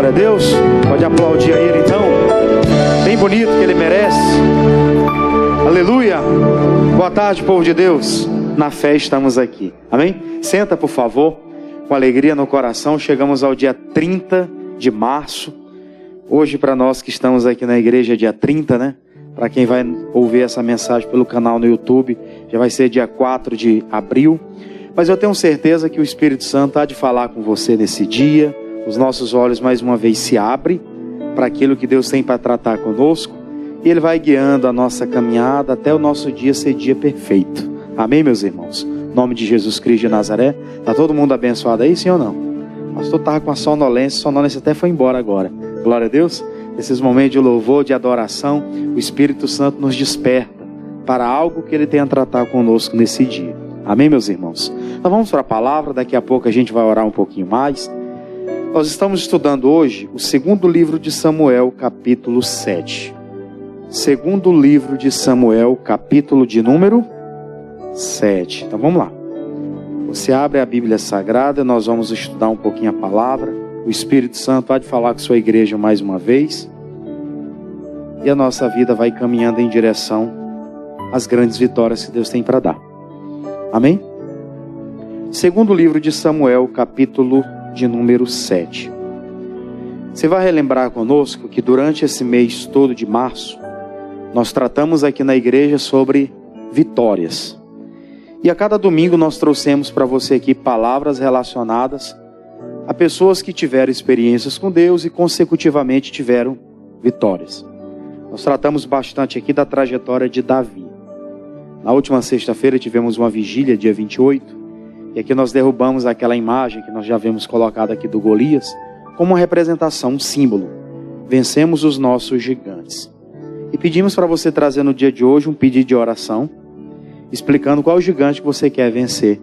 Glória a Deus. Pode aplaudir a Ele então. Bem bonito, que Ele merece. Aleluia. Boa tarde, povo de Deus. Na fé estamos aqui. Amém? Senta, por favor. Com alegria no coração. Chegamos ao dia 30 de março. Hoje, para nós que estamos aqui na igreja, é dia 30, né? Para quem vai ouvir essa mensagem pelo canal no YouTube, já vai ser dia 4 de abril. Mas eu tenho certeza que o Espírito Santo há de falar com você nesse dia. Os nossos olhos mais uma vez se abrem para aquilo que Deus tem para tratar conosco. E Ele vai guiando a nossa caminhada até o nosso dia ser dia perfeito. Amém, meus irmãos? Em nome de Jesus Cristo de Nazaré. Está todo mundo abençoado aí, sim ou não? O pastor estava com a sonolência até foi embora agora. Glória a Deus. Nesses momentos de louvor, de adoração, o Espírito Santo nos desperta para algo que Ele tem a tratar conosco nesse dia. Amém, meus irmãos? Então vamos para a palavra, daqui a pouco a gente vai orar um pouquinho mais. Nós estamos estudando hoje o segundo livro de Samuel, capítulo 7. Segundo livro de Samuel, capítulo de número 7. Então vamos lá. Você abre a Bíblia Sagrada, nós vamos estudar um pouquinho a palavra. O Espírito Santo há de falar com sua igreja mais uma vez. E a nossa vida vai caminhando em direção às grandes vitórias que Deus tem para dar. Amém? Segundo livro de Samuel, capítulo de número 7. Você vai relembrar conosco que durante esse mês todo de março, nós tratamos aqui na igreja sobre vitórias. E a cada domingo nós trouxemos para você aqui palavras relacionadas a pessoas que tiveram experiências com Deus e consecutivamente tiveram vitórias. Nós tratamos bastante aqui da trajetória de Davi. Na última sexta-feira tivemos uma vigília, dia 28, e aqui nós derrubamos aquela imagem que nós já vimos colocada aqui do Golias, como uma representação, um símbolo. Vencemos os nossos gigantes. E pedimos para você trazer no dia de hoje um pedido de oração, explicando qual é o gigante que você quer vencer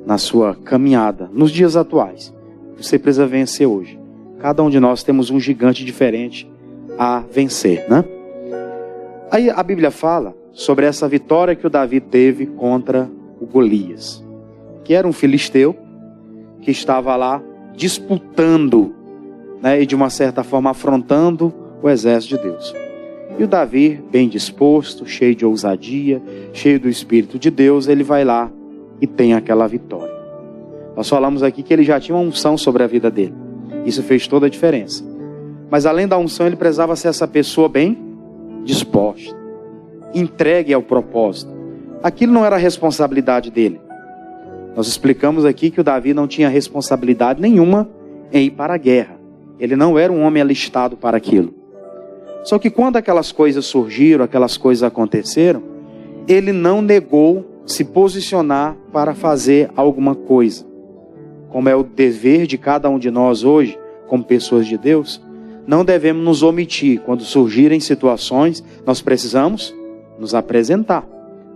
na sua caminhada, nos dias atuais. Você precisa vencer hoje. Cada um de nós temos um gigante diferente a vencer, né? Aí a Bíblia fala sobre essa vitória que o Davi teve contra o Golias, que era um filisteu que estava lá disputando, né, e de uma certa forma afrontando o exército de Deus. E o Davi, bem disposto, cheio de ousadia, cheio do Espírito de Deus, ele vai lá e tem aquela vitória. Nós falamos aqui que ele já tinha uma unção sobre a vida dele. Isso fez toda a diferença. Mas além da unção, ele precisava ser essa pessoa bem disposta, entregue ao propósito. Aquilo não era a responsabilidade dele. Nós explicamos aqui que o Davi não tinha responsabilidade nenhuma em ir para a guerra. Ele não era um homem alistado para aquilo. Só que quando aquelas coisas surgiram, aquelas coisas aconteceram, ele não negou se posicionar para fazer alguma coisa. Como é o dever de cada um de nós hoje, como pessoas de Deus, não devemos nos omitir. Quando surgirem situações, nós precisamos nos apresentar,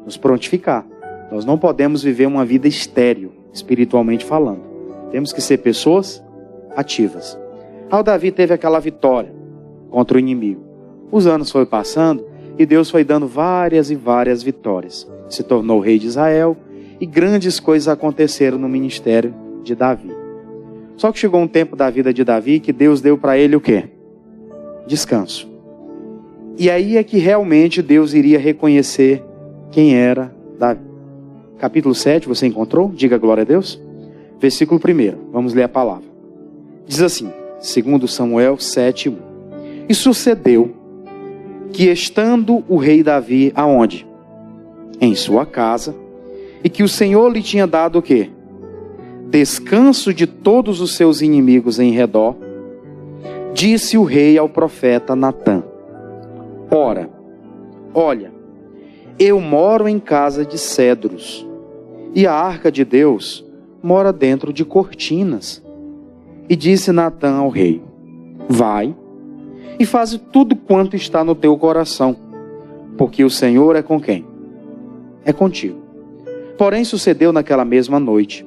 nos prontificar. Nós não podemos viver uma vida estéril, espiritualmente falando. Temos que ser pessoas ativas. O Davi teve aquela vitória contra o inimigo. Os anos foram passando e Deus foi dando várias e várias vitórias. Se tornou rei de Israel e grandes coisas aconteceram no ministério de Davi. Só que chegou um tempo da vida de Davi que Deus deu para ele o quê? Descanso. E aí é que realmente Deus iria reconhecer quem era Davi. Capítulo 7, você encontrou? Diga glória a Deus. Versículo 1, vamos ler a palavra. Diz assim, segundo Samuel 7:1. E sucedeu que estando o rei Davi aonde? Em sua casa, e que o Senhor lhe tinha dado o quê? Descanso de todos os seus inimigos em redor, disse o rei ao profeta Natã: Ora, olha, eu moro em casa de cedros, e a arca de Deus mora dentro de cortinas. E disse Natã ao rei: Vai e faz tudo quanto está no teu coração, porque o Senhor é com quem? É contigo. Porém sucedeu naquela mesma noite,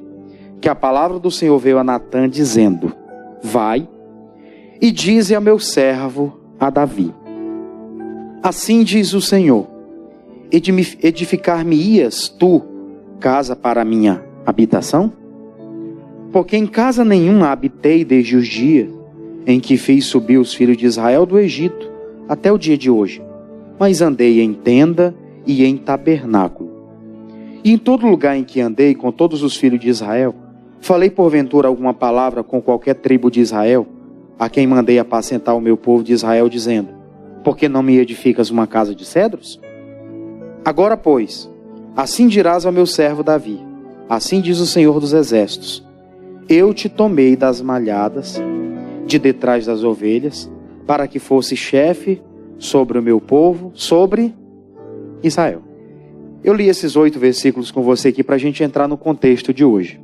que a palavra do Senhor veio a Natã dizendo: Vai e dize a meu servo, a Davi: Assim diz o Senhor, edificar-me-ias tu casa para a minha habitação? Porque em casa nenhuma habitei desde os dias em que fiz subir os filhos de Israel do Egito, até o dia de hoje. Mas andei em tenda e em tabernáculo. E em todo lugar em que andei com todos os filhos de Israel, falei porventura alguma palavra com qualquer tribo de Israel, a quem mandei apacentar o meu povo de Israel, dizendo: por que não me edificas uma casa de cedros? Agora, pois, assim dirás ao meu servo Davi: assim diz o Senhor dos Exércitos: eu te tomei das malhadas, de detrás das ovelhas, para que fosse chefe sobre o meu povo, sobre Israel. Eu li esses 8 versículos com você aqui para a gente entrar no contexto de hoje.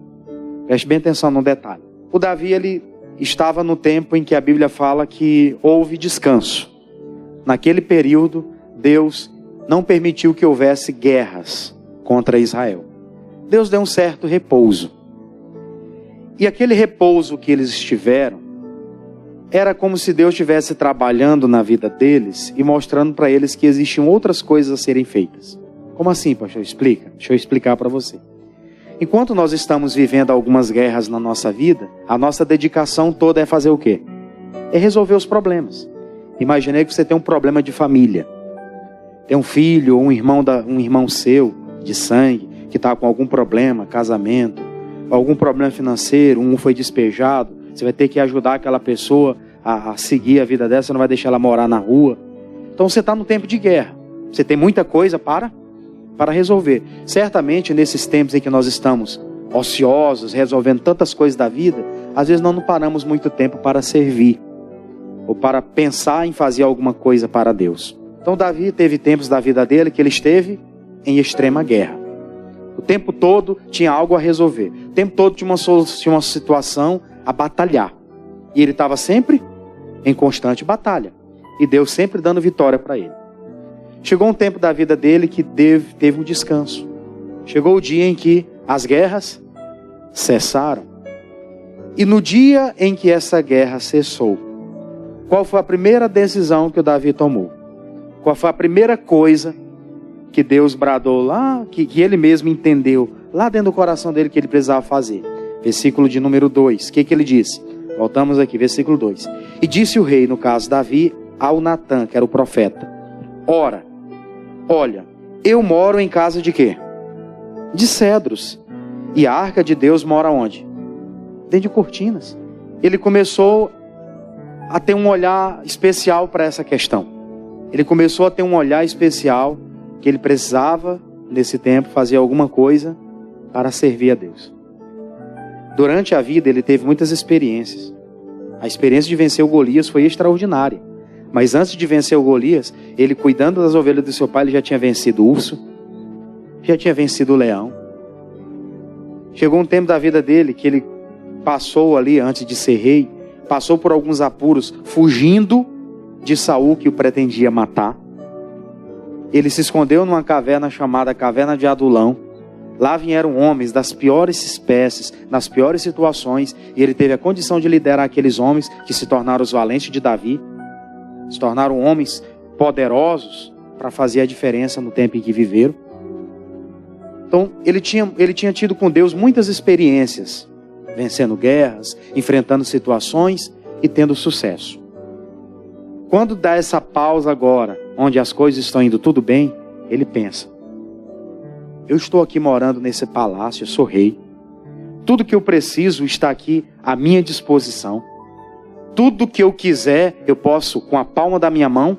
Preste bem atenção num detalhe. O Davi, ele estava no tempo em que a Bíblia fala que houve descanso. Naquele período, Deus não permitiu que houvesse guerras contra Israel. Deus deu um certo repouso. E aquele repouso que eles estiveram, era como se Deus estivesse trabalhando na vida deles e mostrando para eles que existiam outras coisas a serem feitas. Como assim, pastor? Explica. Deixa eu explicar para você. Enquanto nós estamos vivendo algumas guerras na nossa vida, a nossa dedicação toda é fazer o quê? É resolver os problemas. Imaginei que você tem um problema de família. Tem um filho ou um irmão seu, de sangue, que está com algum problema, casamento, algum problema financeiro, um foi despejado. Você vai ter que ajudar aquela pessoa a seguir a vida dela, você não vai deixar ela morar na rua. Então você está no tempo de guerra. Você tem muita coisa para resolver. Certamente nesses tempos em que nós estamos ociosos, resolvendo tantas coisas da vida, às vezes não paramos muito tempo para servir, ou para pensar em fazer alguma coisa para Deus. Então Davi teve tempos da vida dele que ele esteve em extrema guerra. O tempo todo tinha algo a resolver. O tempo todo tinha uma situação a batalhar. E ele estava sempre em constante batalha. E Deus sempre dando vitória para ele. Chegou um tempo da vida dele que teve um descanso. Chegou o dia em que as guerras cessaram. E no dia em que essa guerra cessou, qual foi a primeira decisão que o Davi tomou? Qual foi a primeira coisa que Deus bradou lá, que ele mesmo entendeu, lá dentro do coração dele, que ele precisava fazer? Versículo de número 2, o que ele disse? Voltamos aqui, versículo 2. E disse o rei, no caso Davi, ao Natã, que era o profeta: ora, olha, eu moro em casa de quê? De cedros. E a arca de Deus mora onde? Dentro de cortinas. Ele começou a ter um olhar especial para essa questão. Ele começou a ter um olhar especial que ele precisava, nesse tempo, fazer alguma coisa para servir a Deus. Durante a vida ele teve muitas experiências. A experiência de vencer o Golias foi extraordinária. Mas antes de vencer o Golias, ele cuidando das ovelhas do seu pai, ele já tinha vencido o urso, já tinha vencido o leão. Chegou um tempo da vida dele que ele passou ali, antes de ser rei, passou por alguns apuros, fugindo de Saul, que o pretendia matar. Ele se escondeu numa caverna chamada Caverna de Adulão. Lá vieram homens das piores espécies, nas piores situações, e ele teve a condição de liderar aqueles homens que se tornaram os valentes de Davi, se tornaram homens poderosos para fazer a diferença no tempo em que viveram. Então ele tinha tido com Deus muitas experiências, vencendo guerras, enfrentando situações e tendo sucesso. Quando dá essa pausa agora, onde as coisas estão indo tudo bem, ele pensa: eu estou aqui morando nesse palácio, eu sou rei. Tudo que eu preciso está aqui à minha disposição. Tudo que eu quiser, eu posso, com a palma da minha mão,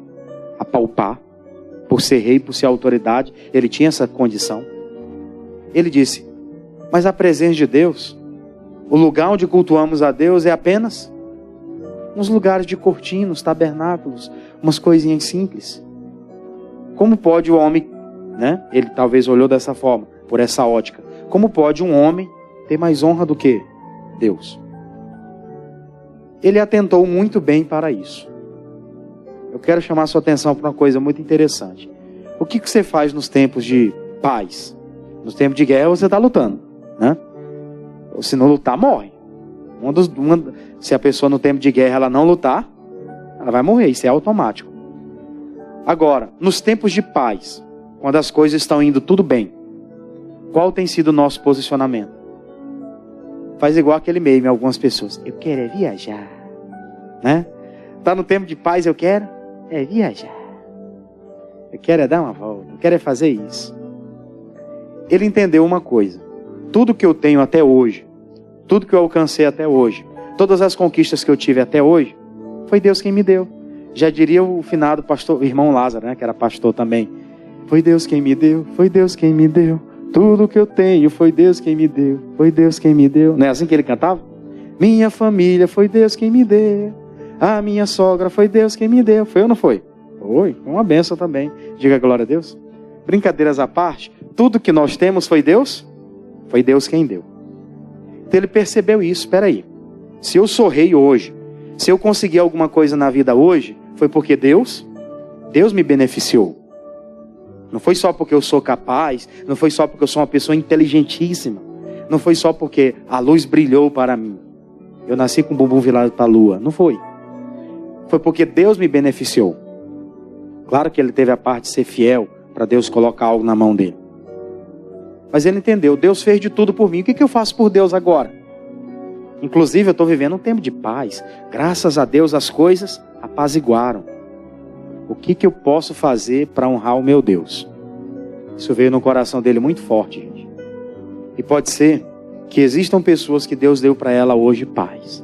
apalpar. Por ser rei, por ser autoridade, ele tinha essa condição. Ele disse: mas a presença de Deus, o lugar onde cultuamos a Deus é apenas uns lugares de cortinas, tabernáculos, umas coisinhas simples. Como pode o homem, né? Ele talvez olhou dessa forma, por essa ótica. Como pode um homem ter mais honra do que Deus? Ele atentou muito bem para isso. Eu quero chamar a sua atenção para uma coisa muito interessante. O que você faz nos tempos de paz? Nos tempos de guerra você está lutando, né? Ou se não lutar, morre. Se a pessoa no tempo de guerra ela não lutar, ela vai morrer, isso é automático. Agora, nos tempos de paz, quando as coisas estão indo tudo bem, qual tem sido o nosso posicionamento? Faz igual aquele meme, algumas pessoas: eu quero é viajar. né? Tá no tempo de paz, eu quero viajar. Eu quero dar uma volta, eu quero fazer isso. Ele entendeu uma coisa: tudo que eu tenho até hoje, tudo que eu alcancei até hoje, todas as conquistas que eu tive até hoje, foi Deus quem me deu. Já diria o finado pastor, o irmão Lázaro, né, que era pastor também. Foi Deus quem me deu, foi Deus quem me deu. Tudo que eu tenho foi Deus quem me deu, foi Deus quem me deu. Não é assim que ele cantava? Minha família foi Deus quem me deu. A minha sogra foi Deus quem me deu. Foi ou não foi? Foi uma bênção também. Diga glória a Deus. Brincadeiras à parte, tudo que nós temos foi Deus quem deu. Então ele percebeu isso. Espera aí, se eu sou rei hoje, se eu consegui alguma coisa na vida hoje, foi porque Deus me beneficiou. Não foi só porque eu sou capaz, não foi só porque eu sou uma pessoa inteligentíssima, não foi só porque a luz brilhou para mim, eu nasci com o bumbum virado para a lua. Não foi. Foi porque Deus me beneficiou. Claro que ele teve a parte de ser fiel para Deus colocar algo na mão dele. Mas ele entendeu, Deus fez de tudo por mim. O que eu faço por Deus agora? Inclusive eu estou vivendo um tempo de paz. Graças a Deus as coisas apaziguaram. O que eu posso fazer para honrar o meu Deus? Isso veio no coração dele muito forte, gente. E pode ser que existam pessoas que Deus deu para ela hoje paz.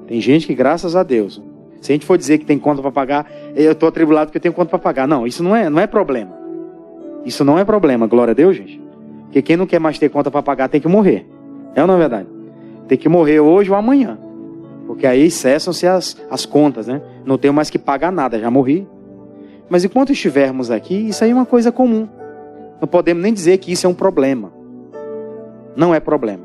Tem gente que, graças a Deus, se a gente for dizer que tem conta para pagar, eu estou atribulado porque eu tenho conta para pagar. Não, isso não é problema. Isso não é problema, glória a Deus, gente. Porque quem não quer mais ter conta para pagar tem que morrer. É ou não é verdade? Tem que morrer hoje ou amanhã. Porque aí cessam-se as contas, né? Não tenho mais que pagar nada, já morri. Mas enquanto estivermos aqui, isso aí é uma coisa comum. Não podemos nem dizer que isso é um problema. Não é problema.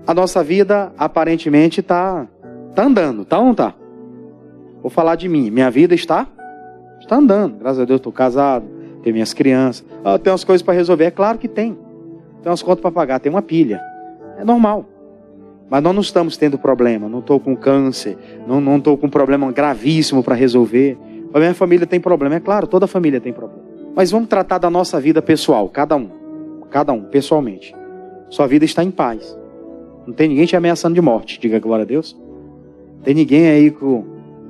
A nossa vida aparentemente está andando, tá ou não está? Vou falar de mim. Minha vida está andando. Graças a Deus estou casado, tenho minhas crianças. Tem umas coisas para resolver. É claro que tem. Tem umas contas para pagar, tem uma pilha. É normal. Mas nós não estamos tendo problema. Não estou com câncer. Não estou com um problema gravíssimo para resolver. A minha família tem problema. É claro, toda família tem problema. Mas vamos tratar da nossa vida pessoal. Cada um, pessoalmente. Sua vida está em paz. Não tem ninguém te ameaçando de morte. Diga glória a Deus. Tem ninguém aí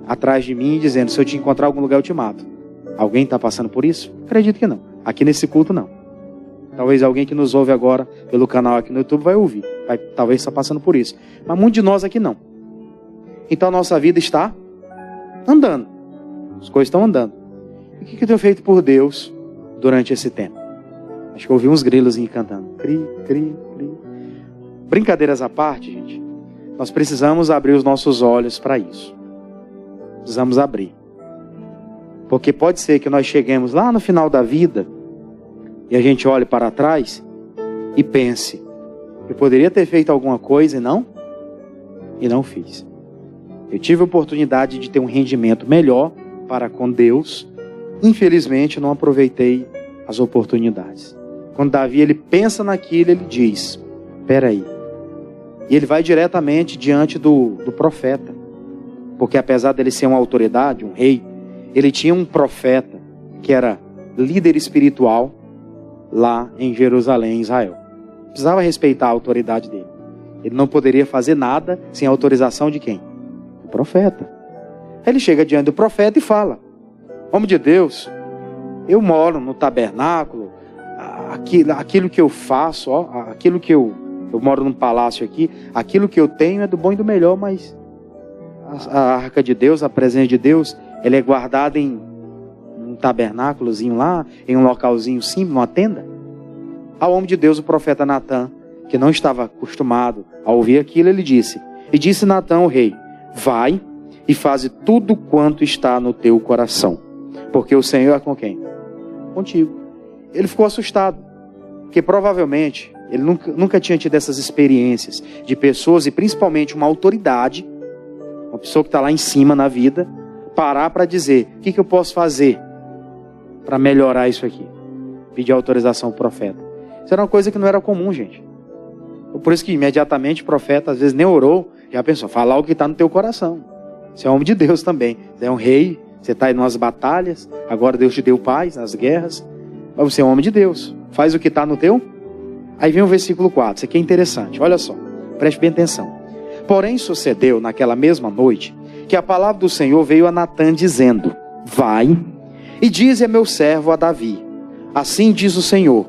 atrás de mim dizendo, se eu te encontrar em algum lugar eu te mato. Alguém está passando por isso? Acredito que não. Aqui nesse culto não. Talvez alguém que nos ouve agora pelo canal aqui no YouTube vai ouvir. Talvez está passando por isso. Mas muitos de nós aqui não. Então a nossa vida está andando. As coisas estão andando. E o que eu tenho feito por Deus durante esse tempo? Acho que eu ouvi uns grilos cantando. Cri, cri, cri. Brincadeiras à parte, gente. Nós precisamos abrir os nossos olhos para isso. Precisamos abrir. Porque pode ser que nós cheguemos lá no final da vida e a gente olhe para trás e pense, eu poderia ter feito alguma coisa e não fiz. Eu tive a oportunidade de ter um rendimento melhor para com Deus. Infelizmente não aproveitei as oportunidades. Quando Davi ele pensa naquilo, ele diz, espera aí. E ele vai diretamente diante do profeta. Porque apesar dele ser uma autoridade, um rei, ele tinha um profeta que era líder espiritual lá em Jerusalém, em Israel. Precisava respeitar a autoridade dele. Ele não poderia fazer nada sem a autorização de quem? O profeta. Aí ele chega diante do profeta e fala, homem de Deus, eu moro no tabernáculo, aquilo que eu faço, aquilo que eu moro num palácio aqui, aquilo que eu tenho é do bom e do melhor, mas a arca de Deus, a presença de Deus, ela é guardada em um tabernáculozinho lá, em um localzinho simples, numa tenda. Ao homem de Deus, o profeta Natã, que não estava acostumado a ouvir aquilo, ele disse, e disse Natã ao rei, vai e faze tudo quanto está no teu coração, porque o Senhor é com quem? Contigo. Ele ficou assustado, porque provavelmente ele nunca tinha tido essas experiências de pessoas, e principalmente uma autoridade, uma pessoa que está lá em cima na vida, parar para dizer, o que eu posso fazer para melhorar isso aqui? Pedir autorização ao profeta. Isso era uma coisa que não era comum, gente. Por isso que imediatamente o profeta, às vezes nem orou, já pensou, falar o que está no teu coração. Você é homem de Deus também. Você é um rei, você está aí nas batalhas, agora Deus te deu paz nas guerras, mas você é um homem de Deus. Faz o que está no teu. Aí vem o versículo 4, isso aqui é interessante, olha só, preste bem atenção. Porém sucedeu naquela mesma noite, que a palavra do Senhor veio a Natã dizendo: vai e dize a meu servo a Davi, assim diz o Senhor,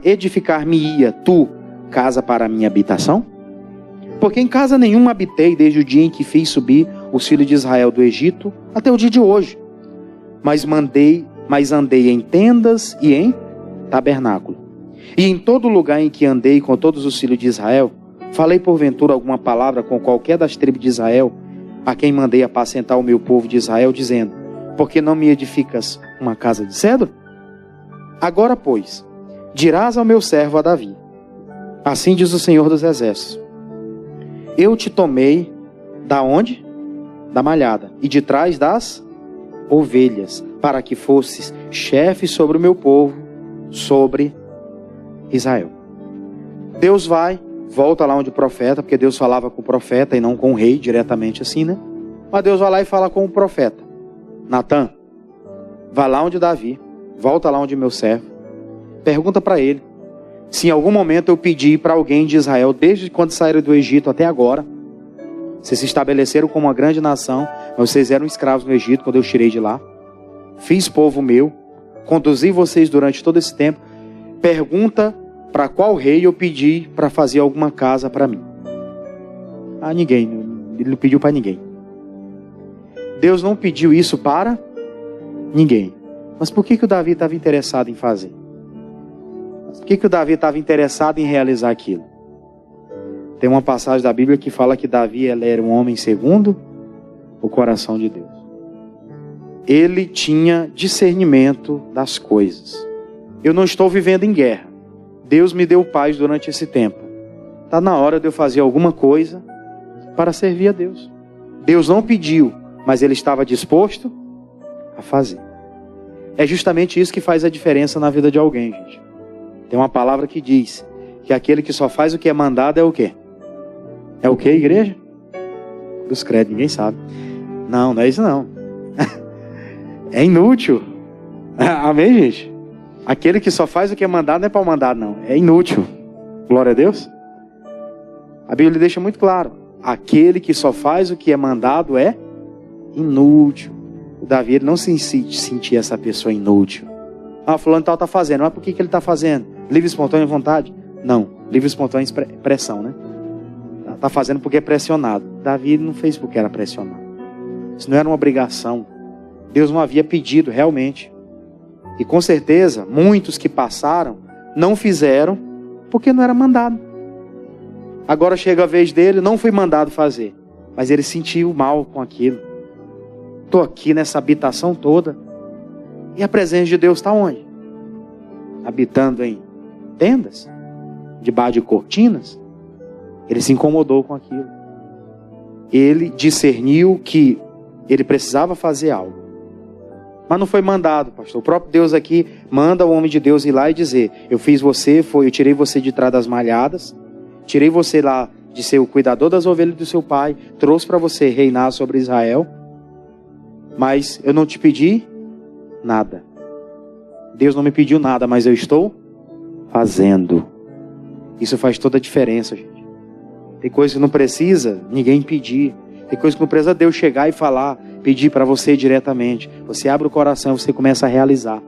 edificar-me-ia tu casa para a minha habitação? Porque em casa nenhuma habitei desde o dia em que fiz subir os filhos de Israel do Egito até o dia de hoje. Mas andei em tendas e em tabernáculo. E em todo lugar em que andei com todos os filhos de Israel, falei porventura alguma palavra com qualquer das tribos de Israel, a quem mandei apacentar o meu povo de Israel, dizendo: por que não me edificas uma casa de cedro? Agora, pois, dirás ao meu servo a Davi, assim diz o Senhor dos Exércitos: eu te tomei da onde? Da malhada, e de trás das ovelhas, para que fosses chefe sobre o meu povo, sobre Israel. Deus volta lá onde o profeta, porque Deus falava com o profeta e não com o rei, diretamente assim, né? Mas Deus vai lá e fala com o profeta: Natã, vai lá onde Davi, volta lá onde meu servo, pergunta para ele, se em algum momento eu pedi para alguém de Israel, desde quando saíram do Egito até agora, vocês se estabeleceram como uma grande nação, mas vocês eram escravos no Egito quando eu tirei de lá, fiz povo meu, conduzi vocês durante todo esse tempo, pergunta para qual rei eu pedi para fazer alguma casa para mim. Ah, ninguém, ele não pediu para ninguém. Deus não pediu isso para ninguém. Mas por que o Davi estava interessado em fazer? Por que o Davi estava interessado em realizar aquilo? Tem uma passagem da Bíblia que fala que Davi era um homem segundo o coração de Deus. Ele tinha discernimento das coisas. Eu não estou vivendo em guerra. Deus me deu paz durante esse tempo. Está na hora de eu fazer alguma coisa para servir a Deus. Deus não pediu, mas ele estava disposto a fazer. É justamente isso que faz a diferença na vida de alguém, gente. Tem uma palavra que diz que aquele que só faz o que é mandado é o quê? É o quê, igreja? Dos créditos, ninguém sabe. Não, não é isso não. É inútil. Amém, gente? Aquele que só faz o que é mandado não é para o mandado, não. É inútil. Glória a Deus. A Bíblia deixa muito claro. Aquele que só faz o que é mandado é inútil. O Davi ele não se sentia essa pessoa inútil. Ah, fulano tal está fazendo. Mas por que ele está fazendo? Livre, espontânea vontade? Não. Livre, espontânea pressão, né? Está fazendo porque é pressionado. Davi não fez porque era pressionado. Isso não era uma obrigação. Deus não havia pedido realmente. E com certeza, muitos que passaram não fizeram porque não era mandado. Agora chega a vez dele, não foi mandado fazer. Mas ele sentiu mal com aquilo. Estou aqui nessa habitação toda. E a presença de Deus está onde? Habitando em tendas? Debaixo de cortinas? Ele se incomodou com aquilo. Ele discerniu que ele precisava fazer algo. Mas não foi mandado, pastor. O próprio Deus aqui manda o homem de Deus ir lá e dizer: eu fiz você, eu tirei você de trás das malhadas, tirei você lá de ser o cuidador das ovelhas do seu pai, trouxe para você reinar sobre Israel, mas eu não te pedi nada. Deus não me pediu nada, mas eu estou fazendo. Isso faz toda a diferença, gente. Tem coisa que não precisa ninguém pedir. Tem coisa que não precisa Deus chegar e falar, pedir para você diretamente. Você abre o coração e você começa a realizar.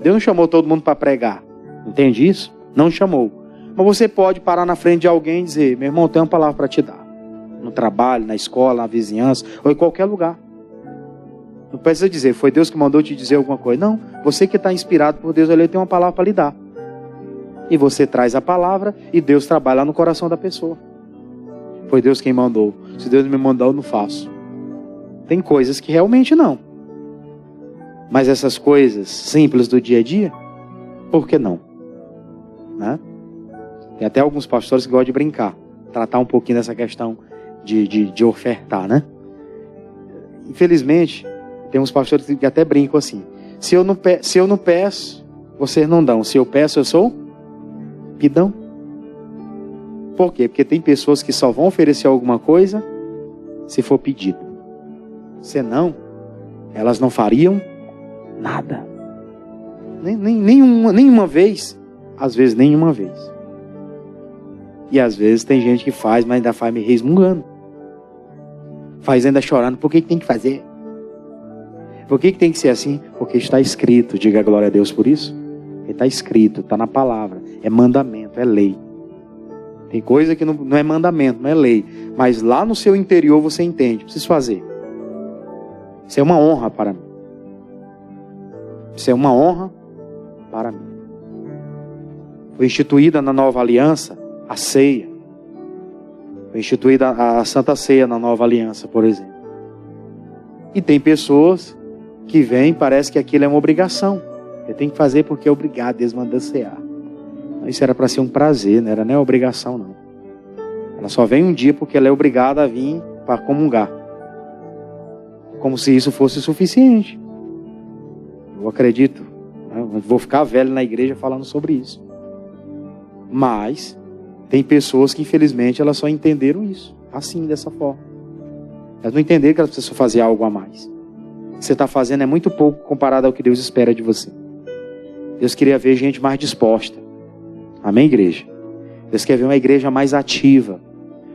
Deus não chamou todo mundo para pregar. Entende isso? Não chamou. Mas você pode parar na frente de alguém e dizer: meu irmão, tem uma palavra para te dar. No trabalho, na escola, na vizinhança, ou em qualquer lugar. Não precisa dizer: foi Deus que mandou te dizer alguma coisa. Não, você que está inspirado por Deus, ele tem uma palavra para lhe dar. E você traz a palavra e Deus trabalha no coração da pessoa. Foi Deus quem mandou. Se Deus me mandou, eu não faço. Tem coisas que realmente não. Mas essas coisas simples do dia a dia, por que não? Né? Tem até alguns pastores que gostam de brincar. Tratar um pouquinho dessa questão de ofertar, né? Infelizmente, tem uns pastores que até brincam assim: se eu não peço, vocês não dão. Se eu peço, eu sou pidão. Por quê? Porque tem pessoas que só vão oferecer alguma coisa se for pedido. Senão, elas não fariam nada. Nenhuma vez. Às vezes, nenhuma vez. E às vezes tem gente que faz, mas ainda faz me resmungando. Faz ainda chorando. Por que tem que fazer? Por que tem que ser assim? Porque está escrito. Diga glória a Deus por isso. Porque está escrito, está na palavra. É mandamento, é lei. Tem coisa que não é mandamento, não é lei. Mas lá no seu interior você entende. Preciso fazer. Isso é uma honra para mim. Isso é uma honra para mim. Foi instituída na nova aliança a ceia. Foi instituída a Santa Ceia na nova aliança, por exemplo. E tem pessoas que vêm, parece que aquilo é uma obrigação. Eu tenho que fazer porque é obrigado, Deus mandou cear. Isso era para ser um prazer, não era nem obrigação, não. Ela só vem um dia porque ela é obrigada a vir para comungar. Como se isso fosse suficiente. Eu acredito. Eu vou ficar velho na igreja falando sobre isso. Mas tem pessoas que infelizmente elas só entenderam isso. Assim, dessa forma. Elas não entenderam que elas precisam fazer algo a mais. O que você está fazendo é muito pouco comparado ao que Deus espera de você. Deus queria ver gente mais disposta. Amém, igreja? Deus quer ver uma igreja mais ativa.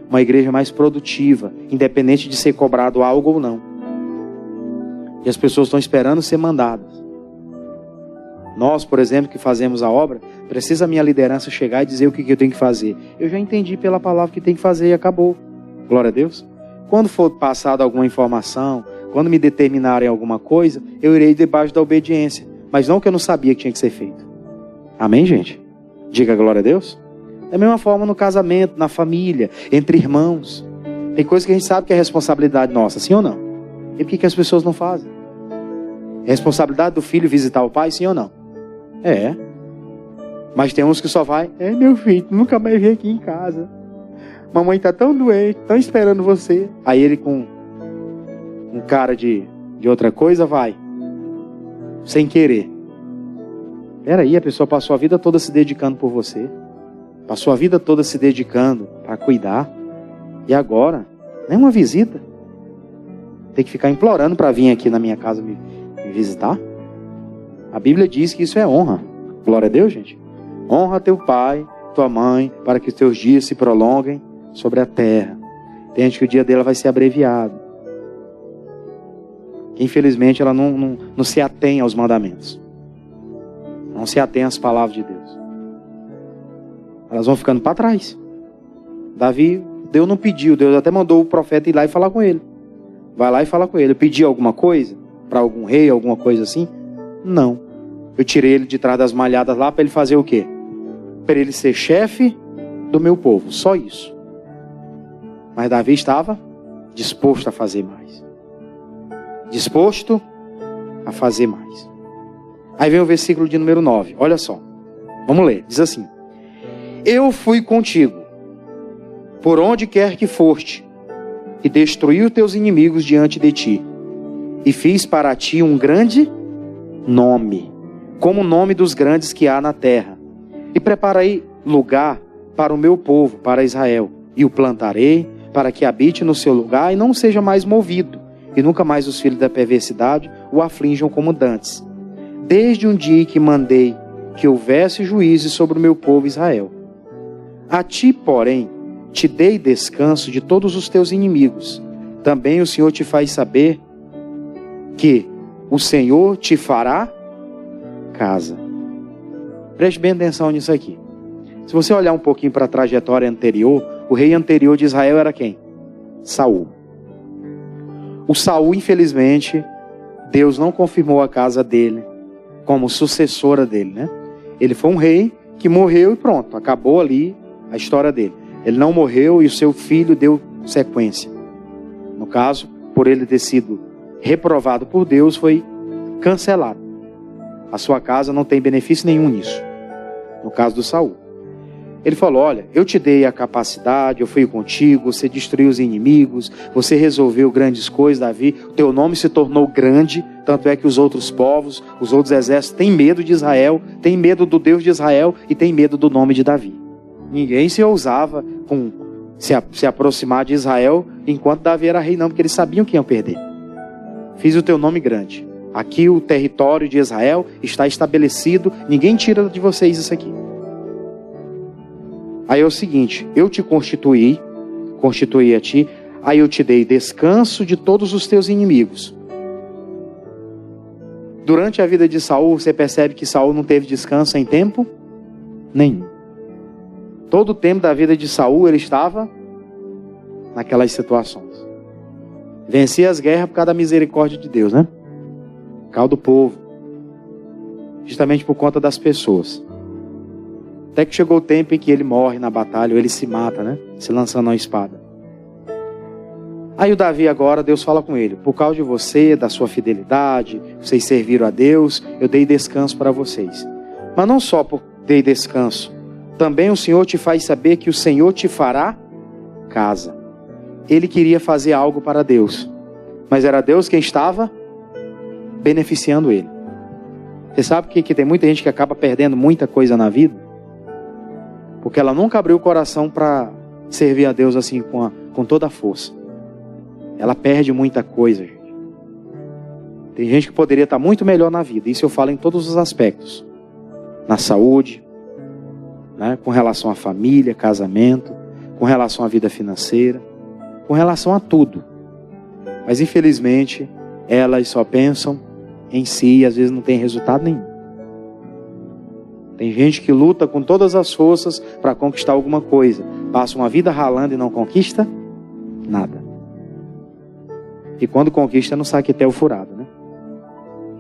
Uma igreja mais produtiva. Independente de ser cobrado algo ou não. E as pessoas estão esperando ser mandadas. Nós, por exemplo, que fazemos a obra, precisa a minha liderança chegar e dizer o que eu tenho que fazer. Eu já entendi pela palavra que tem que fazer e acabou. Glória a Deus. Quando for passada alguma informação, quando me determinarem alguma coisa, eu irei debaixo da obediência. Mas não que eu não sabia que tinha que ser feito. Amém, gente? Diga glória a Deus. Da mesma forma no casamento, na família, entre irmãos. Tem coisa que a gente sabe que é responsabilidade nossa, sim ou não? E por que as pessoas não fazem? É responsabilidade do filho visitar o pai, sim ou não? É. Mas tem uns que só vai, meu filho, nunca mais vem aqui em casa. Mamãe está tão doente, tão esperando você. Aí ele com um cara de outra coisa vai. Sem querer. Peraí, a pessoa passou a vida toda se dedicando por você. Passou a vida toda se dedicando para cuidar. E agora, nem uma visita. Tem que ficar implorando para vir aqui na minha casa me visitar. A Bíblia diz que isso é honra. Glória a Deus, gente. Honra teu pai, tua mãe, para que os teus dias se prolonguem sobre a terra. Tem gente que o dia dela vai ser abreviado. Infelizmente ela não se atém aos mandamentos. Não se atém às palavras de Deus. Elas vão ficando para trás. Davi, Deus não pediu. Deus até mandou o profeta ir lá e falar com ele. Vai lá e fala com ele. Eu pedi alguma coisa? Para algum rei, alguma coisa assim? Não. Eu tirei ele de trás das malhadas lá para ele fazer o quê? Para ele ser chefe do meu povo. Só isso. Mas Davi estava disposto a fazer mais. Disposto a fazer mais. Aí vem o versículo de número 9. Olha só. Vamos ler. Diz assim. Eu fui contigo, por onde quer que foste, e destruí os teus inimigos diante de ti. E fiz para ti um grande nome, como o nome dos grandes que há na terra. E preparei lugar para o meu povo, para Israel. E o plantarei, para que habite no seu lugar e não seja mais movido. E nunca mais os filhos da perversidade o aflinjam como dantes. Desde um dia que mandei que houvesse juízes sobre o meu povo Israel. A ti, porém, te dei descanso de todos os teus inimigos. Também o Senhor te faz saber que o Senhor te fará casa. Preste bem atenção nisso aqui. Se você olhar um pouquinho para a trajetória anterior, o rei anterior de Israel era quem? Saul. O Saul, infelizmente, Deus não confirmou a casa dele como sucessora dele, né? Ele foi um rei que morreu e pronto, acabou ali a história dele. Ele não morreu e o seu filho deu sequência. No caso, por ele ter sido reprovado por Deus, foi cancelado. A sua casa não tem benefício nenhum nisso. No caso do Saul. Ele falou, olha, eu te dei a capacidade, eu fui contigo, você destruiu os inimigos, você resolveu grandes coisas, Davi, o teu nome se tornou grande, tanto é que os outros povos, os outros exércitos têm medo de Israel, têm medo do Deus de Israel e têm medo do nome de Davi. Ninguém se ousava se aproximar de Israel enquanto Davi era rei, não, porque eles sabiam que iam perder. Fiz o teu nome grande. Aqui o território de Israel está estabelecido, ninguém tira de vocês isso aqui. Aí é o seguinte, eu te constituí a ti, aí eu te dei descanso de todos os teus inimigos. Durante a vida de Saul, você percebe que Saul não teve descanso em tempo nenhum. Todo o tempo da vida de Saul, ele estava naquelas situações. Vencia as guerras por causa da misericórdia de Deus, né? Por causa do povo. Justamente por conta das pessoas. Até que chegou o tempo em que ele morre na batalha, ou ele se mata, né? Se lançando a espada. Aí o Davi agora, Deus fala com ele: por causa de você, da sua fidelidade, vocês serviram a Deus, eu dei descanso para vocês. Mas não só dei descanso, também o Senhor te faz saber que o Senhor te fará casa. Ele queria fazer algo para Deus, mas era Deus quem estava beneficiando ele. Você sabe que tem muita gente que acaba perdendo muita coisa na vida? Porque ela nunca abriu o coração para servir a Deus assim com toda a força. Ela perde muita coisa, gente. Tem gente que poderia estar muito melhor na vida. Isso eu falo em todos os aspectos. Na saúde, né? Com relação à família, casamento, com relação à vida financeira, com relação a tudo. Mas infelizmente, elas só pensam em si e às vezes não tem resultado nenhum. Tem gente que luta com todas as forças para conquistar alguma coisa. Passa uma vida ralando e não conquista nada. E quando conquista, não sabe que até o furado, né?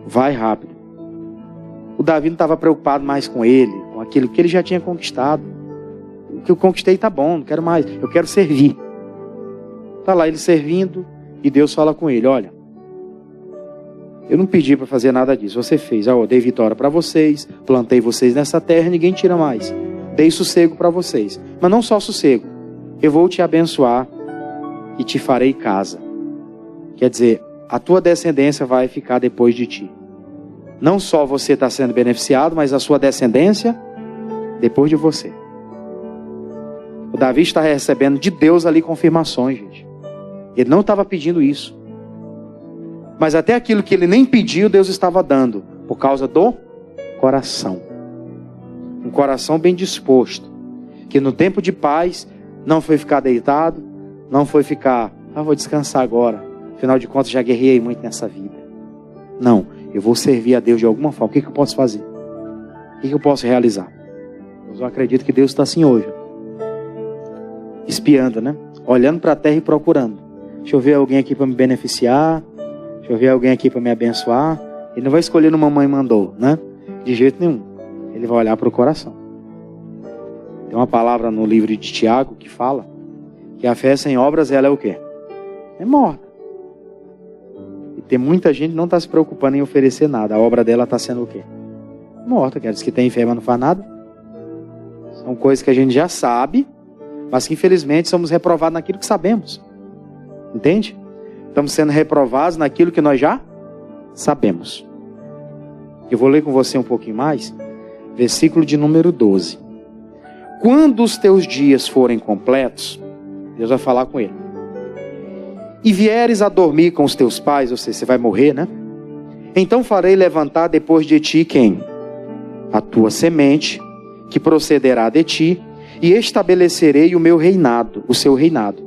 Vai rápido. O Davi não estava preocupado mais com ele, com aquilo que ele já tinha conquistado. O que eu conquistei está bom, não quero mais, eu quero servir. Está lá ele servindo e Deus fala com ele: olha, eu não pedi para fazer nada disso, você fez. Eu dei vitória para vocês, plantei vocês nessa terra, ninguém tira mais. Dei sossego para vocês. Mas não só sossego, eu vou te abençoar e te farei casa. Quer dizer, a tua descendência vai ficar depois de ti. Não só você está sendo beneficiado, mas a sua descendência depois de você. O Davi está recebendo de Deus ali confirmações, gente. Ele não estava pedindo isso. Mas até aquilo que ele nem pediu, Deus estava dando. Por causa do coração. Um coração bem disposto. Que no tempo de paz, não foi ficar deitado, não foi ficar, vou descansar agora. Afinal de contas, já guerrei muito nessa vida. Não, eu vou servir a Deus de alguma forma. O que eu posso fazer? O que eu posso realizar? Eu acredito que Deus está assim hoje. Espiando, né? Olhando para a terra e procurando. Deixa eu ver alguém aqui para me beneficiar. Deixa eu ver alguém aqui para me abençoar. Ele não vai escolher no mamãe mandou, né? De jeito nenhum. Ele vai olhar para o coração. Tem uma palavra no livro de Tiago que fala que a fé sem obras, ela é o quê? É morta. Tem muita gente que não está se preocupando em oferecer nada. A obra dela está sendo o quê? Morta. Quer dizer que tem fé, mas não faz nada. São coisas que a gente já sabe, mas que infelizmente somos reprovados naquilo que sabemos. Entende? Estamos sendo reprovados naquilo que nós já sabemos. Eu vou ler com você um pouquinho mais. Versículo de número 12. Quando os teus dias forem completos, Deus vai falar com ele. E vieres a dormir com os teus pais, ou seja, você vai morrer, né? Então farei levantar depois de ti quem? A tua semente, que procederá de ti, e estabelecerei o meu reinado, o seu reinado.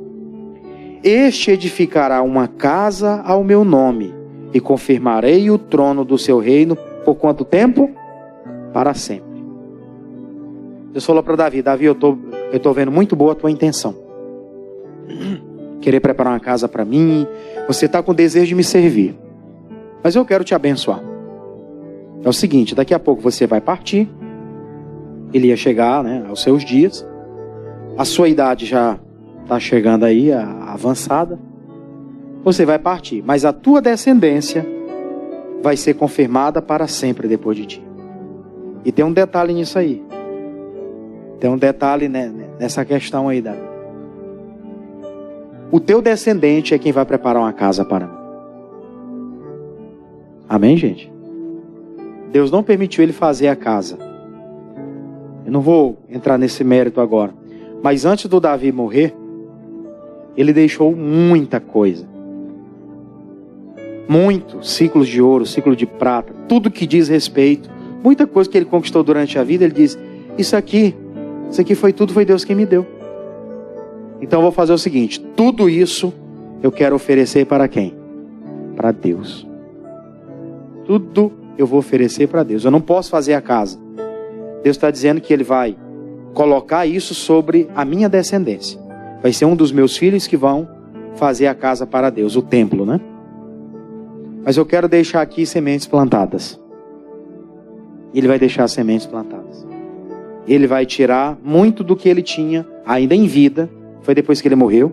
Este edificará uma casa ao meu nome, e confirmarei o trono do seu reino por quanto tempo? Para sempre. Deus falou para Davi: Davi, eu estou vendo muito boa a tua intenção. Querer preparar uma casa para mim. Você está com desejo de me servir. Mas eu quero te abençoar. É o seguinte, daqui a pouco você vai partir. Ele ia chegar, né, aos seus dias. A sua idade já está chegando aí, avançada. Você vai partir. Mas a tua descendência vai ser confirmada para sempre depois de ti. E tem um detalhe nisso aí. Tem um detalhe nessa questão aí, Davi. O teu descendente é quem vai preparar uma casa para mim. Amém, gente? Deus não permitiu ele fazer a casa. Eu não vou entrar nesse mérito agora. Mas antes do Davi morrer, ele deixou muita coisa. Muito. Ciclos de ouro, ciclo de prata. Tudo que diz respeito. Muita coisa que ele conquistou durante a vida, ele diz: isso aqui foi tudo, foi Deus quem me deu. Então eu vou fazer o seguinte: tudo isso eu quero oferecer para quem? Para Deus. Tudo eu vou oferecer para Deus. Eu não posso fazer a casa. Deus está dizendo que Ele vai colocar isso sobre a minha descendência. Vai ser um dos meus filhos que vão fazer a casa para Deus, o templo, né? Mas eu quero deixar aqui sementes plantadas. Ele vai deixar sementes plantadas. Ele vai tirar muito do que ele tinha ainda em vida. Foi depois que ele morreu,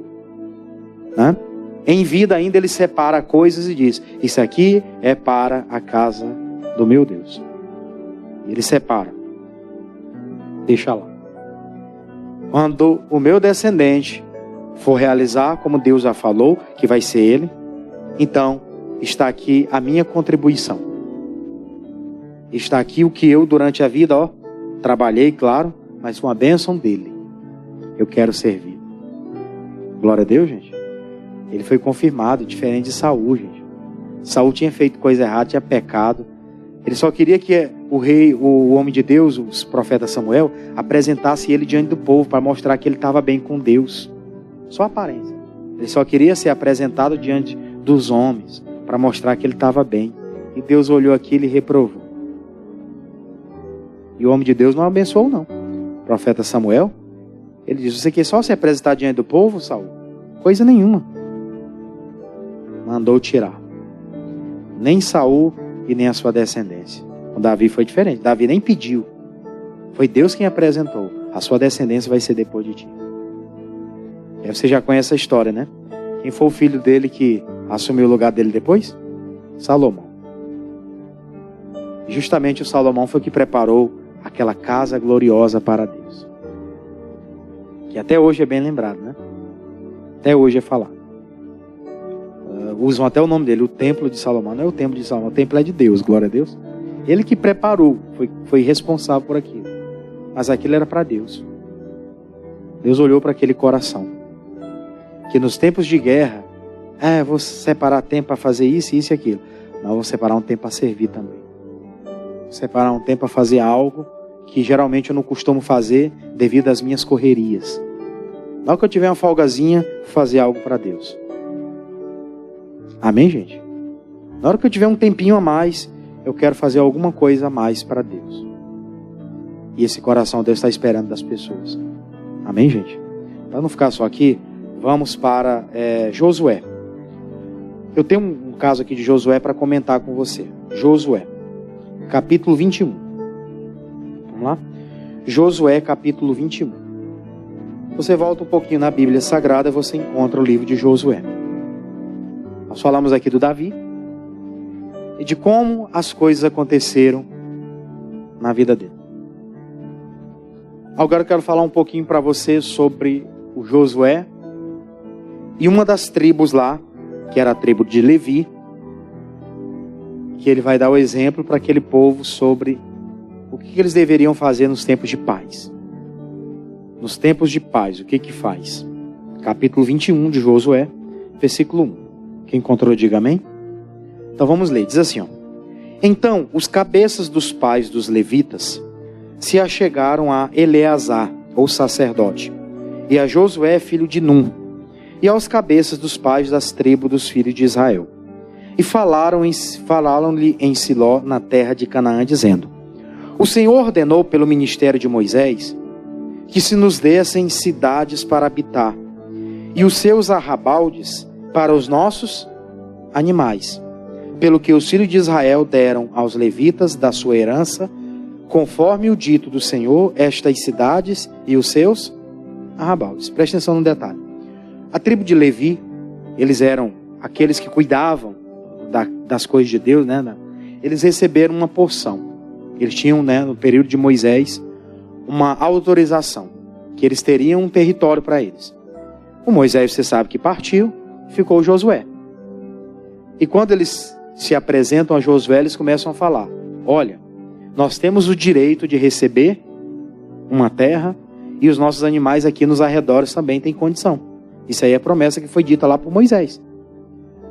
né? Em vida ainda ele separa coisas e diz: isso aqui é para a casa do meu Deus. Ele separa. Deixa lá. Quando o meu descendente for realizar como Deus já falou, que vai ser ele, então está aqui a minha contribuição. Está aqui o que eu durante a vida, trabalhei, claro, mas com a bênção dele. Eu quero servir. Glória a Deus, gente. Ele foi confirmado, diferente de Saul, gente. Saul tinha feito coisa errada, tinha pecado. Ele só queria que o rei, o homem de Deus, o profeta Samuel, apresentasse ele diante do povo para mostrar que ele estava bem com Deus. Só aparência. Ele só queria ser apresentado diante dos homens para mostrar que ele estava bem. E Deus olhou aqui e ele reprovou. E o homem de Deus não abençoou, não. O profeta Samuel, ele disse: você quer só se apresentar diante do povo, Saul? Coisa nenhuma. Mandou tirar. Nem Saul e nem a sua descendência. Com Davi foi diferente. Davi nem pediu. Foi Deus quem apresentou. A sua descendência vai ser depois de ti. E você já conhece a história, né? Quem foi o filho dele que assumiu o lugar dele depois? Salomão. E justamente o Salomão foi que preparou aquela casa gloriosa para Deus. Que até hoje é bem lembrado, né? Até hoje é falado. Usam até o nome dele, o templo de Salomão. Não é o templo de Salomão, o templo é de Deus, glória a Deus. Ele que preparou, foi responsável por aquilo. Mas aquilo era para Deus. Deus olhou para aquele coração. Que nos tempos de guerra, vou separar tempo para fazer isso, isso e aquilo. Não, vou separar um tempo para servir também. Vou separar um tempo para fazer algo que geralmente eu não costumo fazer devido às minhas correrias. Na hora que eu tiver uma folgazinha, vou fazer algo para Deus. Amém, gente? Na hora que eu tiver um tempinho a mais, eu quero fazer alguma coisa a mais para Deus. E esse coração Deus está esperando das pessoas. Amém, gente? Para não ficar só aqui, vamos para Josué. Eu tenho um caso aqui de Josué para comentar com você. Josué, capítulo 21. Vamos lá? Josué, capítulo 21. Você volta um pouquinho na Bíblia Sagrada, você encontra o livro de Josué. Nós falamos aqui do Davi e de como as coisas aconteceram na vida dele. Agora eu quero falar um pouquinho para você sobre o Josué e uma das tribos lá, que era a tribo de Levi, que ele vai dar o exemplo para aquele povo sobre o que eles deveriam fazer nos tempos de paz. Nos tempos de paz, o que faz? Capítulo 21 de Josué, versículo 1. Quem encontrou, diga amém. Então vamos ler, diz assim, Então os cabeças dos pais dos levitas se achegaram a Eleazar, ou sacerdote, e a Josué, filho de Num, e aos cabeças dos pais das tribos dos filhos de Israel. E falaram-lhe em Siló, na terra de Canaã, dizendo: O Senhor ordenou pelo ministério de Moisés que se nos dessem cidades para habitar, e os seus arrabaldes para os nossos animais, pelo que os filhos de Israel deram aos levitas da sua herança, conforme o dito do Senhor, estas cidades e os seus arrabaldes. Preste atenção no detalhe. A tribo de Levi, eles eram aqueles que cuidavam das coisas de Deus, né? Eles receberam uma porção. Eles tinham, no período de Moisés, uma autorização, que eles teriam um território para eles. O Moisés, você sabe que partiu, ficou Josué. E quando eles se apresentam a Josué, eles começam a falar: olha, nós temos o direito de receber uma terra e os nossos animais aqui nos arredores também têm condição. Isso aí é a promessa que foi dita lá por Moisés.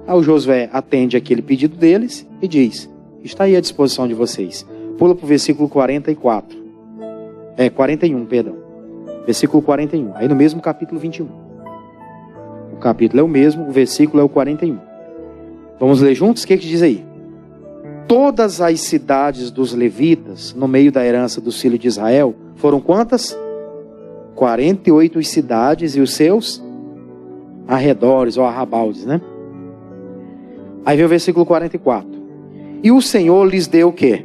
Aí o Josué atende aquele pedido deles e diz: está aí à disposição de vocês. Pula para o versículo 41, perdão. Versículo 41, aí no mesmo capítulo 21. O capítulo é o mesmo, o versículo é o 41. Vamos ler juntos? O que diz aí? Todas as cidades dos levitas, no meio da herança dos filhos de Israel, foram quantas? 48 cidades e os seus arredores ou arrabaldes, né? Aí vem o versículo 44. E o Senhor lhes deu o quê?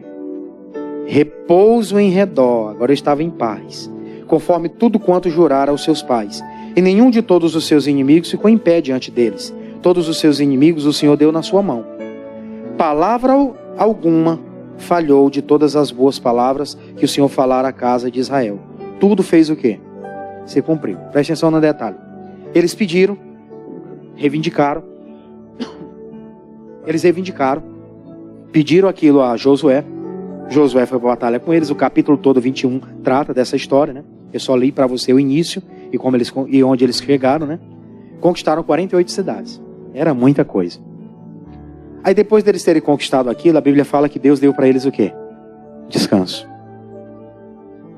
Repouso em redor. Agora estava em paz, conforme tudo quanto jurara aos seus pais. E nenhum de todos os seus inimigos ficou em pé diante deles. Todos os seus inimigos o Senhor deu na sua mão. Palavra alguma falhou de todas as boas palavras que o Senhor falara à casa de Israel. Tudo fez o quê? Se cumpriu. Preste atenção no detalhe. Eles pediram, reivindicaram. Eles reivindicaram, pediram aquilo a Josué. Josué foi para a batalha com eles. O capítulo todo, 21, trata dessa história, né? Eu só li para você o início e onde eles chegaram, né? Conquistaram 48 cidades. Era muita coisa. Aí depois deles terem conquistado aquilo, a Bíblia fala que Deus deu para eles o quê? Descanso.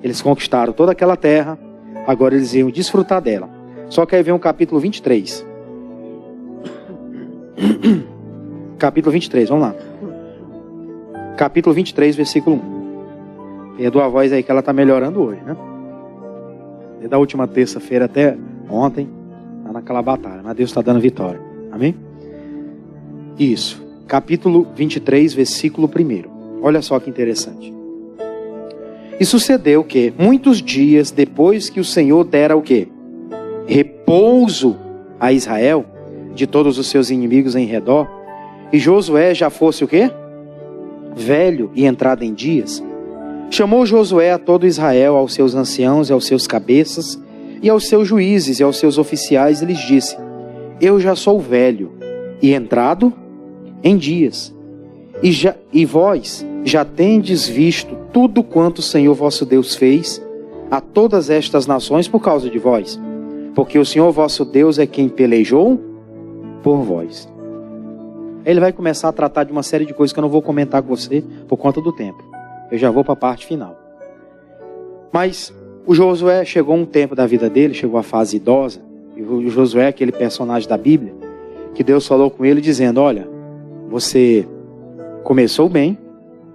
Eles conquistaram toda aquela terra, agora eles iam desfrutar dela. Só que aí vem o capítulo 23. Capítulo 23, vamos lá. Capítulo 23, versículo 1. Perdoa a voz aí que ela está melhorando hoje, né? Desde a última terça-feira até ontem, está naquela batalha, mas Deus está dando vitória. Amém? Isso. Capítulo 23, versículo 1. Olha só que interessante. E sucedeu que, muitos dias depois que o Senhor dera o quê? Repouso a Israel, de todos os seus inimigos em redor, e Josué já fosse o quê? Velho e entrado em dias, chamou Josué a todo Israel, aos seus anciãos e aos seus cabeças, e aos seus juízes e aos seus oficiais, e lhes disse: eu já sou velho e entrado em dias, e vós já tendes visto tudo quanto o Senhor vosso Deus fez a todas estas nações por causa de vós, porque o Senhor vosso Deus é quem pelejou por vós. Ele vai começar a tratar de uma série de coisas que eu não vou comentar com você por conta do tempo. Eu já vou para a parte final. Mas o Josué chegou um tempo da vida dele, chegou à fase idosa, e o Josué é aquele personagem da Bíblia, que Deus falou com ele dizendo: olha, você começou bem,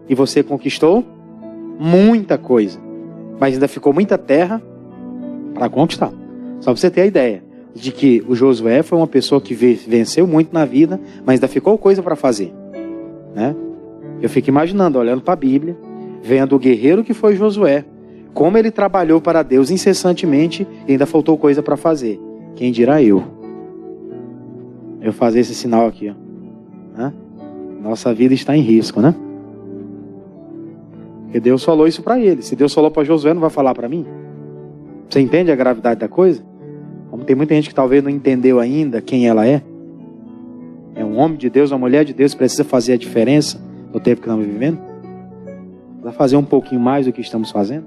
e você conquistou muita coisa, mas ainda ficou muita terra para conquistar. Só para você ter a ideia de que o Josué foi uma pessoa que venceu muito na vida, mas ainda ficou coisa para fazer, né? Eu fico imaginando, olhando para a Bíblia, vendo o guerreiro que foi Josué, como ele trabalhou para Deus incessantemente e ainda faltou coisa para fazer. Quem dirá eu fazer esse sinal aqui, ó, né? Nossa vida está em risco, né? Porque Deus falou isso para ele. Se Deus falou para Josué, não vai falar para mim? Você entende a gravidade da coisa? Como tem muita gente que talvez não entendeu ainda quem ela é. É um homem de Deus, uma mulher de Deus, precisa fazer a diferença no tempo que estamos vivendo. Precisa fazer um pouquinho mais do que estamos fazendo.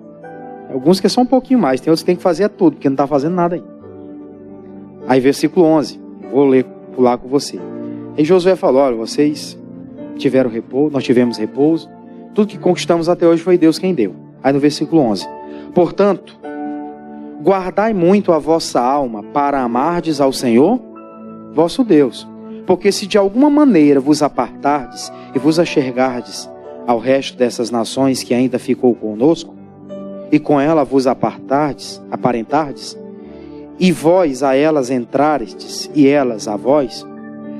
Alguns que é só um pouquinho mais, tem outros que tem que fazer tudo, porque não está fazendo nada ainda. Aí versículo 11, vou pular com você. Aí Josué falou: olha, vocês tiveram repouso, nós tivemos repouso, tudo que conquistamos até hoje foi Deus quem deu. Aí no versículo 11, portanto, guardai muito a vossa alma para amardes ao Senhor vosso Deus, porque se de alguma maneira vos apartardes e vos achegardes ao resto dessas nações que ainda ficou conosco, e com ela vos aparentardes, e vós a elas entrardes, e elas a vós,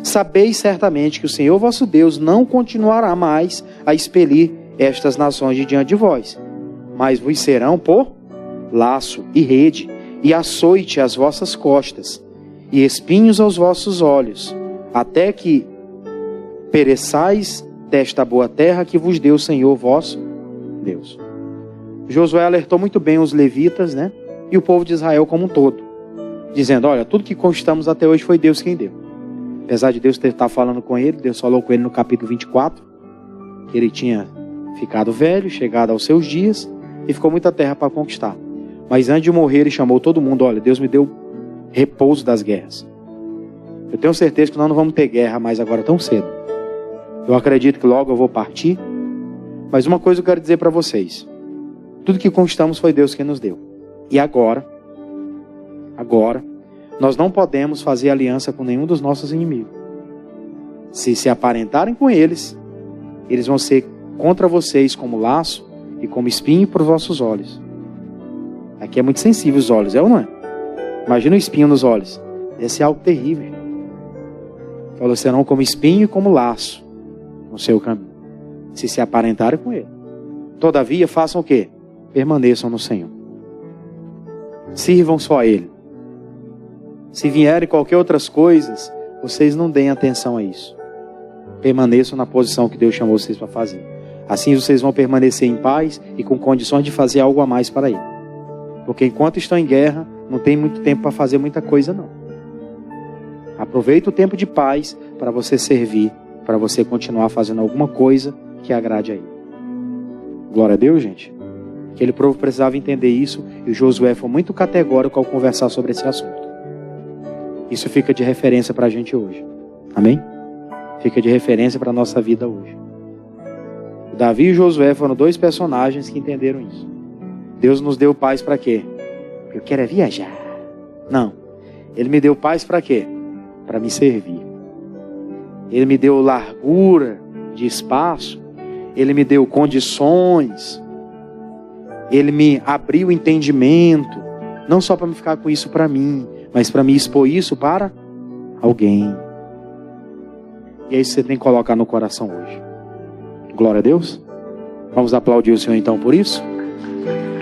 sabeis certamente que o Senhor vosso Deus não continuará mais a expelir estas nações de diante de vós, mas vos serão por laço e rede, e açoite às vossas costas, e espinhos aos vossos olhos, até que pereçais desta boa terra que vos deu o Senhor vosso Deus. Josué alertou muito bem os levitas, né? E o povo de Israel como um todo, dizendo: olha, tudo que conquistamos até hoje foi Deus quem deu. Apesar de Deus estar falando com ele, Deus falou com ele no capítulo 24, que ele tinha ficado velho, chegado aos seus dias, e ficou muita terra para conquistar. Mas antes de morrer, ele chamou todo mundo: olha, Deus me deu repouso das guerras. Eu tenho certeza que nós não vamos ter guerra mais agora tão cedo. Eu acredito que logo eu vou partir. Mas uma coisa eu quero dizer para vocês: tudo que conquistamos foi Deus quem nos deu. E agora, nós não podemos fazer aliança com nenhum dos nossos inimigos. Se aparentarem com eles, eles vão ser contra vocês como laço e como espinho para os vossos olhos. Aqui é muito sensível os olhos, é ou não é? Imagina o espinho nos olhos. Esse é algo terrível. Falou, serão como espinho e como laço no seu caminho, se aparentarem com ele. Todavia, façam o quê? Permaneçam no Senhor. Sirvam só a Ele. Se vierem qualquer outras coisas, vocês não deem atenção a isso. Permaneçam na posição que Deus chamou vocês para fazer. Assim vocês vão permanecer em paz e com condições de fazer algo a mais para Ele. Porque enquanto estão em guerra, não tem muito tempo para fazer muita coisa não. Aproveita o tempo de paz para você servir, para você continuar fazendo alguma coisa que agrade a Ele. Glória a Deus, gente. Aquele povo precisava entender isso e o Josué foi muito categórico ao conversar sobre esse assunto. Isso fica de referência para a gente hoje. Amém? Fica de referência para a nossa vida hoje. O Davi e o Josué foram dois personagens que entenderam isso. Deus nos deu paz para quê? Eu quero é viajar. Não. Ele me deu paz para quê? Para me servir. Ele me deu largura de espaço. Ele me deu condições. Ele me abriu o entendimento. Não só para me ficar com isso para mim, mas para me expor isso para alguém. E é isso que você tem que colocar no coração hoje. Glória a Deus. Vamos aplaudir o Senhor então por isso.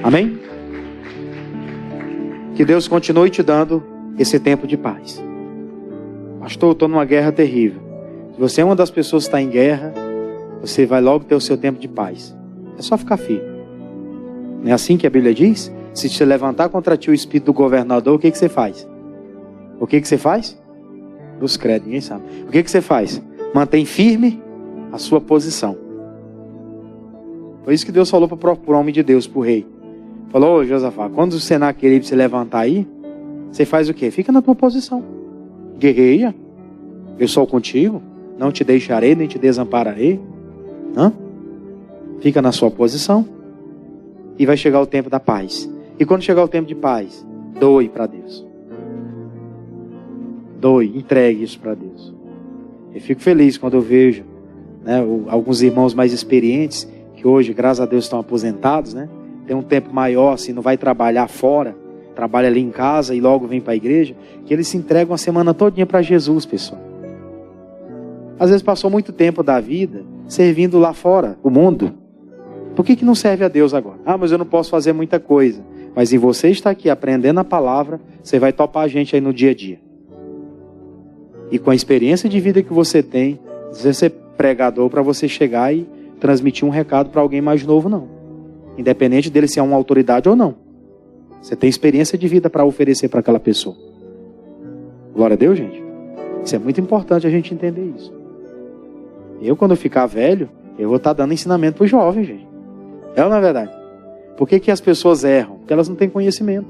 Amém? Que Deus continue te dando esse tempo de paz. Pastor, eu estou numa guerra terrível. Se você é uma das pessoas que está em guerra, você vai logo ter o seu tempo de paz. É só ficar firme. Não é assim que a Bíblia diz? Se te levantar contra ti o espírito do governador, o que você faz? O que você faz? Dos credos, ninguém sabe. O que você faz? Mantém firme a sua posição. Foi isso que Deus falou para o homem de Deus, para o rei. Falou, ô Josafá, quando o Senac querer se levantar aí, você faz o quê? Fica na tua posição. Guerreia. Eu sou contigo. Não te deixarei, nem te desampararei. Hã? Fica na sua posição. E vai chegar o tempo da paz. E quando chegar o tempo de paz, doe para Deus. Doe, entregue isso para Deus. Eu fico feliz quando eu vejo, né, alguns irmãos mais experientes, que hoje, graças a Deus, estão aposentados, né? Tem um tempo maior, assim, não vai trabalhar fora, trabalha ali em casa e logo vem para a igreja, que eles se entregam a semana todinha para Jesus, pessoal. Às vezes passou muito tempo da vida servindo lá fora, o mundo. Por que não serve a Deus agora? Ah, mas eu não posso fazer muita coisa. Mas em você estar aqui aprendendo a palavra, você vai topar a gente aí no dia a dia. E com a experiência de vida que você tem, você ser pregador para você chegar e transmitir um recado para alguém mais novo, não. Independente dele ser uma autoridade ou não. Você tem experiência de vida para oferecer para aquela pessoa. Glória a Deus, gente. Isso é muito importante a gente entender isso. Eu, quando eu ficar velho, eu vou estar dando ensinamento para os jovens, gente. É ou não é verdade? Por que as pessoas erram? Porque elas não têm conhecimento.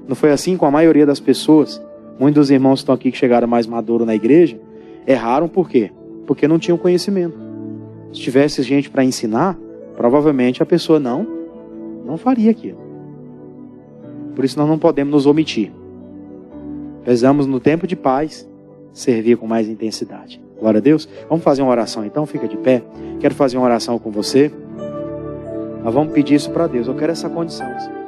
Não foi assim com a maioria das pessoas? Muitos dos irmãos que estão aqui, que chegaram mais maduros na igreja, erraram por quê? Porque não tinham conhecimento. Se tivesse gente para ensinar, provavelmente a pessoa não faria aquilo. Por isso nós não podemos nos omitir. Precisamos, no tempo de paz, servir com mais intensidade. Glória a Deus. Vamos fazer uma oração então, fica de pé. Quero fazer uma oração com você. Nós vamos pedir isso para Deus. Eu quero essa condição, Senhor.